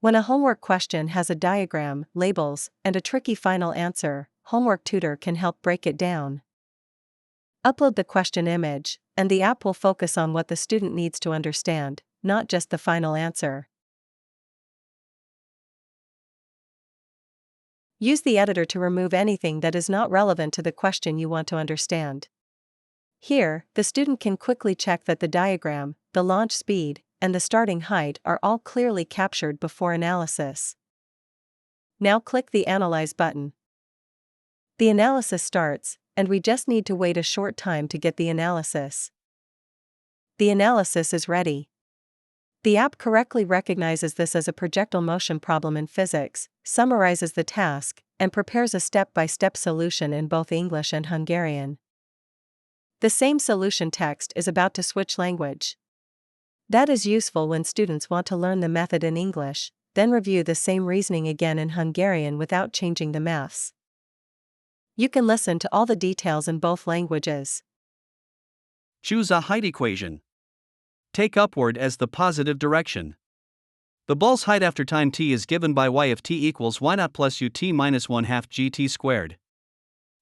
When a homework question has a diagram, labels, and a tricky final answer, Homework Tutor can help break it down. Upload the question image, and the app will focus on what the student needs to understand, not just the final answer. Use the editor to remove anything that is not relevant to the question you want to understand. Here, the student can quickly check that the diagram, the launch speed, and the starting height are all clearly captured before analysis. Now click the Analyze button. The analysis starts, and we just need to wait a short time to get the analysis. The analysis is ready. The app correctly recognizes this as a projectile motion problem in physics, summarizes the task, and prepares a step-by-step solution in both English and Hungarian. The same solution text is about to switch language. That is useful when students want to learn the method in English, then review the same reasoning again in Hungarian without changing the maths. You can listen to all the details in both languages. Choose a height equation. Take upward as the positive direction. The ball's height after time t is given by y of t equals y0 plus ut minus 1/2 gt squared.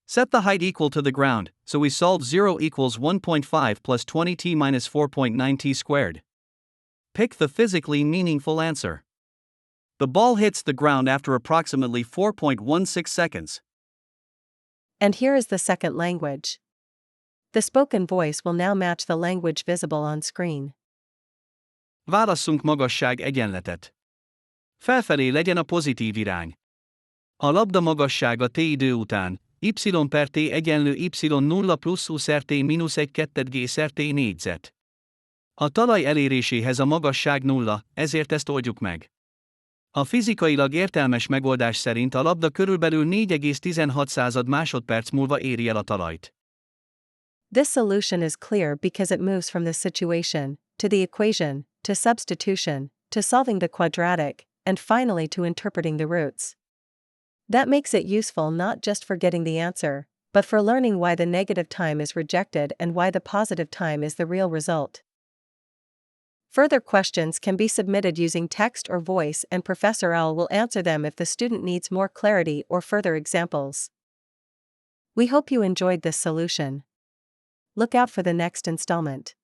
Set the height equal to the ground, so we solve 0 equals 1.5 plus 20t minus 4.9t squared. Pick the physically meaningful answer. The ball hits the ground after approximately 4.16 seconds. And here is the second language. The spoken voice will now match the language visible on screen. Válasszunk magasság egyenletet. Felfelé legyen a pozitív irány. A labda magassága t idő után, y per t egyenlő y0 plusz u szer t mínusz 1/2 g szer t négyzet. A talaj eléréséhez a magasság 0, ezért ezt oldjuk meg. A fizikailag értelmes megoldás szerint a labda körülbelül 4,16 másodperc múlva éri el a talajt. This solution is clear because it moves from the situation, to the equation, to substitution, to solving the quadratic, and finally to interpreting the roots. That makes it useful not just for getting the answer, but for learning why the negative time is rejected and why the positive time is the real result. Further questions can be submitted using text or voice, and Professor L will answer them if the student needs more clarity or further examples. We hope you enjoyed this solution. Look out for the next installment.